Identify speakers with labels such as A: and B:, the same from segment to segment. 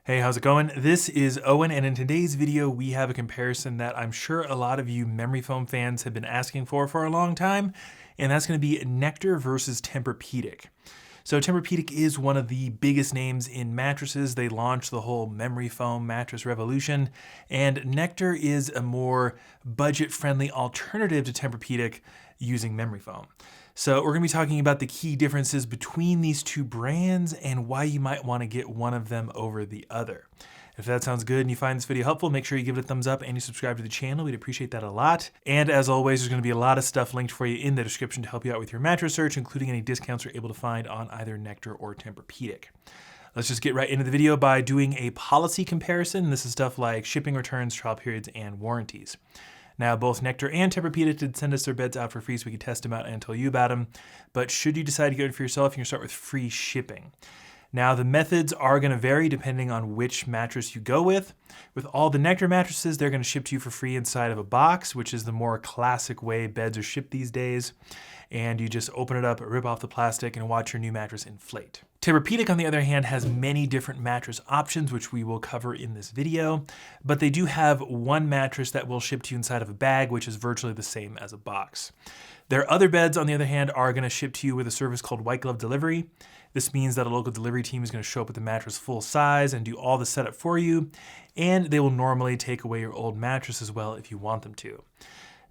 A: Hey, how's it going? This is Owen, and in today's video, we have a comparison that I'm sure a lot of you memory foam fans have been asking for a long time, and that's going to be Nectar versus TempurPedic. So TempurPedic is one of the biggest names in mattresses. They launched the whole memory foam mattress revolution, and Nectar is a more budget-friendly alternative to TempurPedic using memory foam. So we're going to be talking about the key differences between these two brands and why you might want to get one of them over the other. If that sounds good and you find this video helpful, make sure you give it a thumbs up and you subscribe to the channel. We'd appreciate that a lot. And as always, there's going to be a lot of stuff linked for you in the description to help you out with your mattress search, including any discounts you're able to find on either Nectar or TempurPedic. Let's just get right into the video by doing a policy comparison. This is stuff like shipping, returns, trial periods, and warranties. Now, both Nectar and TempurPedic did send us their beds out for free so we could test them out and tell you about them. But should you decide to get one for yourself, you can start with free shipping. Now, the methods are going to vary depending on which mattress you go with. With all the Nectar mattresses, they're going to ship to you for free inside of a box, which is the more classic way beds are shipped these days. And you just open it up, rip off the plastic, and watch your new mattress inflate. TempurPedic, on the other hand, has many different mattress options, which we will cover in this video, but they do have one mattress that will ship to you inside of a bag, which is virtually the same as a box. Their other beds, on the other hand, are going to ship to you with a service called white glove delivery. This means that a local delivery team is going to show up with the mattress full size and do all the setup for you, and they will normally take away your old mattress as well if you want them to.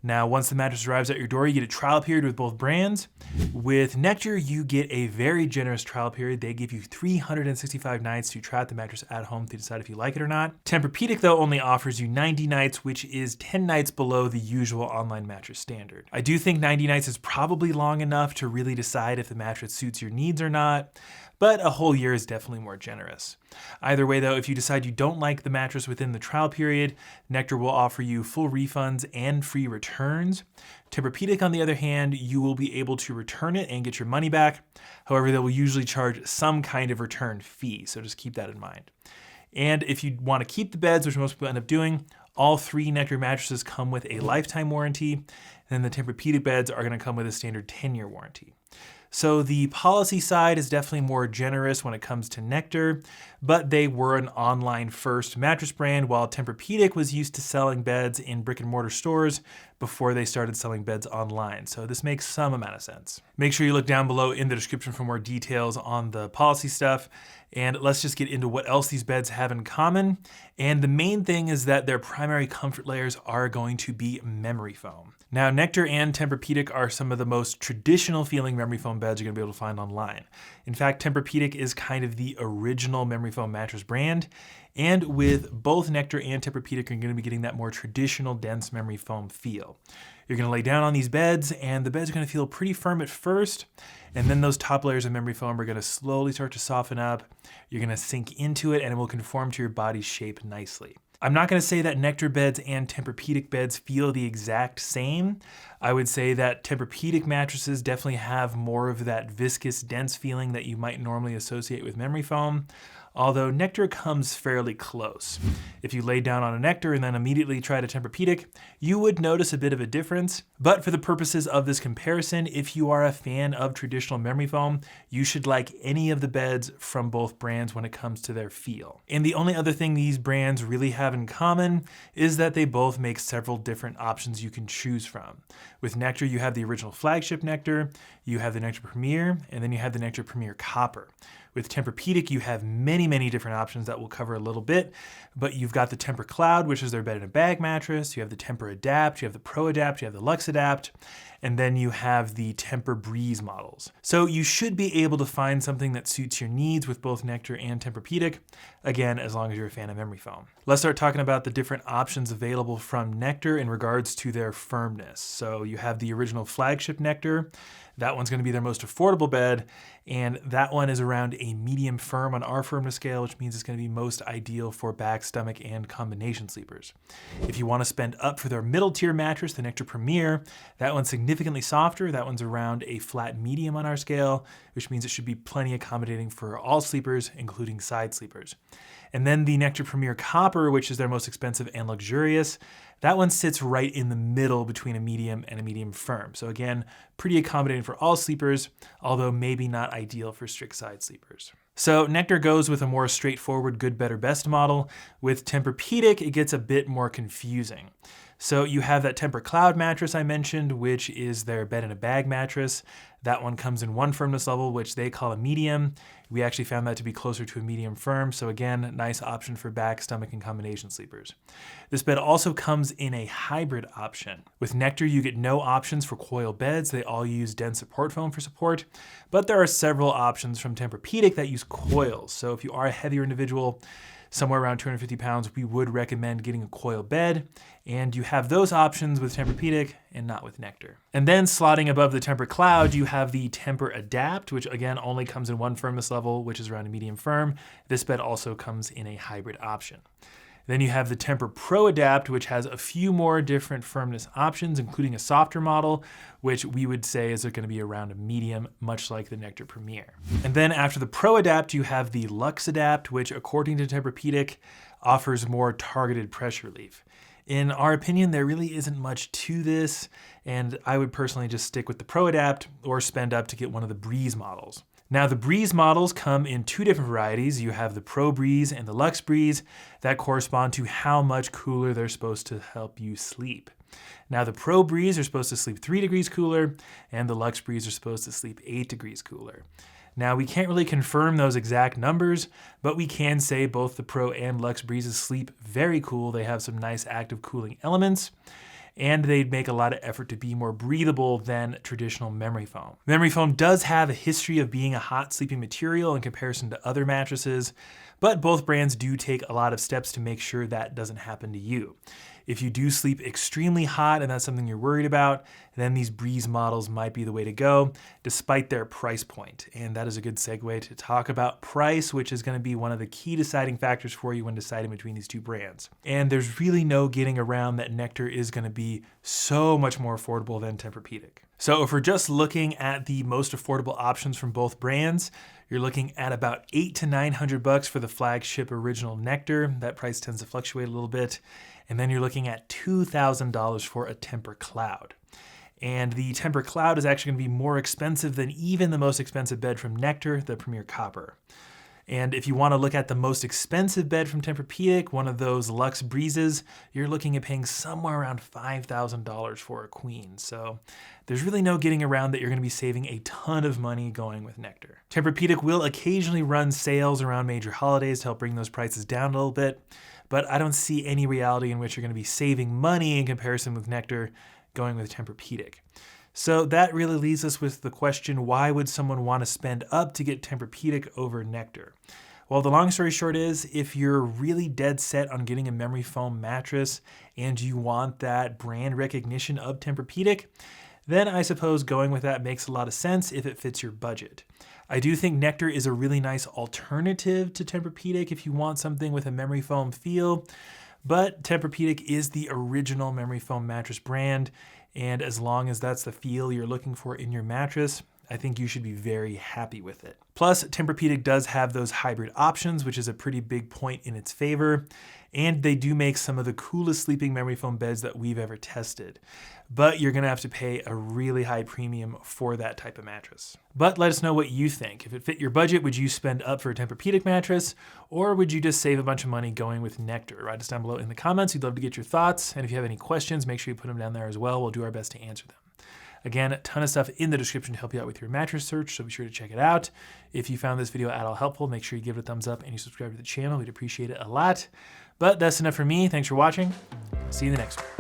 A: Now, once the mattress arrives at your door, you get a trial period with both brands. With Nectar, you get a very generous trial period. They give you 365 nights to try out the mattress at home to decide if you like it or not. TempurPedic, though, only offers you 90 nights, which is 10 nights below the usual online mattress standard. I do think 90 nights is probably long enough to really decide if the mattress suits your needs or not, but a whole year is definitely more generous. Either way, though, if you decide you don't like the mattress within the trial period, Nectar will offer you full refunds and free returns. TempurPedic, on the other hand, you will be able to return it and get your money back. However, they will usually charge some kind of return fee, so just keep that in mind. And if you want to keep the beds, which most people end up doing, all three Nectar mattresses come with a lifetime warranty, and the TempurPedic beds are going to come with a standard 10-year warranty. So the policy side is definitely more generous when it comes to Nectar, but they were an online first mattress brand, while TempurPedic was used to selling beds in brick and mortar stores before they started selling beds online. So this makes some amount of sense. Make sure you look down below in the description for more details on the policy stuff. And let's just get into what else these beds have in common. And the main thing is that their primary comfort layers are going to be memory foam. Now, Nectar and TempurPedic are some of the most traditional feeling memory foam beds you're gonna be able to find online. In fact, TempurPedic is kind of the original memory foam mattress brand. And with both Nectar and TempurPedic, you're gonna be getting that more traditional dense memory foam feel. You're gonna lay down on these beds and the beds are gonna feel pretty firm at first, and then those top layers of memory foam are gonna slowly start to soften up. You're gonna sink into it and it will conform to your body's shape nicely. I'm not gonna say that Nectar beds and TempurPedic beds feel the exact same. I would say that TempurPedic mattresses definitely have more of that viscous, dense feeling that you might normally associate with memory foam, although Nectar comes fairly close. If you lay down on a Nectar and then immediately tried a TempurPedic, you would notice a bit of a difference. But for the purposes of this comparison, if you are a fan of traditional memory foam, you should like any of the beds from both brands when it comes to their feel. And the only other thing these brands really have in common is that they both make several different options you can choose from. With Nectar, you have the original flagship Nectar, you have the Nectar Premier, and then you have the Nectar Premier Copper. With TempurPedic, you have many different options that we'll cover a little bit, but you've got the Tempur Cloud, which is their bed in a bag mattress. You have the Tempur Adapt, you have the Pro Adapt, you have the Luxe Adapt, and then you have the Tempur Breeze models. So you should be able to find something that suits your needs with both Nectar and TempurPedic, again, as long as you're a fan of memory foam. Let's start talking about the different options available from Nectar in regards to their firmness. So you have the original flagship Nectar. That one's gonna be their most affordable bed, and that one is around a medium firm on our firmness scale, which means it's gonna be most ideal for back, stomach, and combination sleepers. If you wanna spend up for their middle tier mattress, the Nectar Premier, that one's significantly softer. That one's around a flat medium on our scale, which means it should be plenty accommodating for all sleepers, including side sleepers. And then the Nectar Premier Copper, which is their most expensive and luxurious, that one sits right in the middle between a medium and a medium firm. So again, pretty accommodating for all sleepers, although maybe not ideal for strict side sleepers. So Nectar goes with a more straightforward good, better, best model. With TempurPedic, it gets a bit more confusing. So you have that TemPur-Cloud mattress I mentioned, which is their bed-in-a-bag mattress. That one comes in one firmness level, which they call a medium. We actually found that to be closer to a medium firm. So again, nice option for back, stomach, and combination sleepers. This bed also comes in a hybrid option. With Nectar, you get no options for coil beds. They all use dense support foam for support, but there are several options from TempurPedic that use coils. So if you are a heavier individual, somewhere around 250 pounds, we would recommend getting a coil bed, and you have those options with TempurPedic and not with Nectar. And then slotting above the TempurCloud, you have the TempurAdapt, which again only comes in one firmness level, which is around a medium firm. This bed also comes in a hybrid option. Then you have the TempurProAdapt, which has a few more different firmness options, including a softer model, which we would say is going to be around a medium, much like the Nectar Premier. And then after the ProAdapt, you have the LuxAdapt, which according to TempurPedic offers more targeted pressure relief. In our opinion, there really isn't much to this, and I would personally just stick with the ProAdapt or spend up to get one of the Breeze models. Now the Breeze models come in two different varieties. You have the Pro Breeze and the Lux Breeze that correspond to how much cooler they're supposed to help you sleep. Now the Pro Breeze are supposed to sleep 3 degrees cooler and the Lux Breeze are supposed to sleep 8 degrees cooler. Now we can't really confirm those exact numbers, but we can say both the Pro and Lux Breezes sleep very cool. They have some nice active cooling elements, and they'd make a lot of effort to be more breathable than traditional memory foam. Memory foam does have a history of being a hot sleeping material in comparison to other mattresses, but both brands do take a lot of steps to make sure that doesn't happen to you. If you do sleep extremely hot and that's something you're worried about, then these Breeze models might be the way to go, despite their price point. And that is a good segue to talk about price, which is going to be one of the key deciding factors for you when deciding between these two brands. And there's really no getting around that Nectar is going to be so much more affordable than TempurPedic. So if we're just looking at the most affordable options from both brands, you're looking at about $800 to $900 for the flagship original Nectar. That price tends to fluctuate a little bit. And then you're looking at $2,000 for a TempurCloud. And the TempurCloud is actually going to be more expensive than even the most expensive bed from Nectar, the Premier Copper. And if you want to look at the most expensive bed from TempurPedic, one of those Lux Breezes, you're looking at paying somewhere around $5,000 for a queen. So there's really no getting around that you're going to be saving a ton of money going with Nectar. TempurPedic will occasionally run sales around major holidays to help bring those prices down a little bit, but I don't see any reality in which you're going to be saving money in comparison with Nectar going with TempurPedic. So that really leaves us with the question, why would someone want to spend up to get TempurPedic over Nectar? Well, the long story short is, if you're really dead set on getting a memory foam mattress and you want that brand recognition of TempurPedic, then I suppose going with that makes a lot of sense if it fits your budget. I do think Nectar is a really nice alternative to TempurPedic if you want something with a memory foam feel, but TempurPedic is the original memory foam mattress brand, and as long as that's the feel you're looking for in your mattress, I think you should be very happy with it. Plus, TempurPedic does have those hybrid options, which is a pretty big point in its favor, and they do make some of the coolest sleeping memory foam beds that we've ever tested. But you're gonna have to pay a really high premium for that type of mattress. But let us know what you think. If it fit your budget, would you spend up for a TempurPedic mattress, or would you just save a bunch of money going with Nectar? Write us down below in the comments. We'd love to get your thoughts, and if you have any questions, make sure you put them down there as well. We'll do our best to answer them. Again, a ton of stuff in the description to help you out with your mattress search, so be sure to check it out. If you found this video at all helpful, make sure you give it a thumbs up and you subscribe to the channel. We'd appreciate it a lot. But that's enough for me. Thanks for watching. See you in the next one.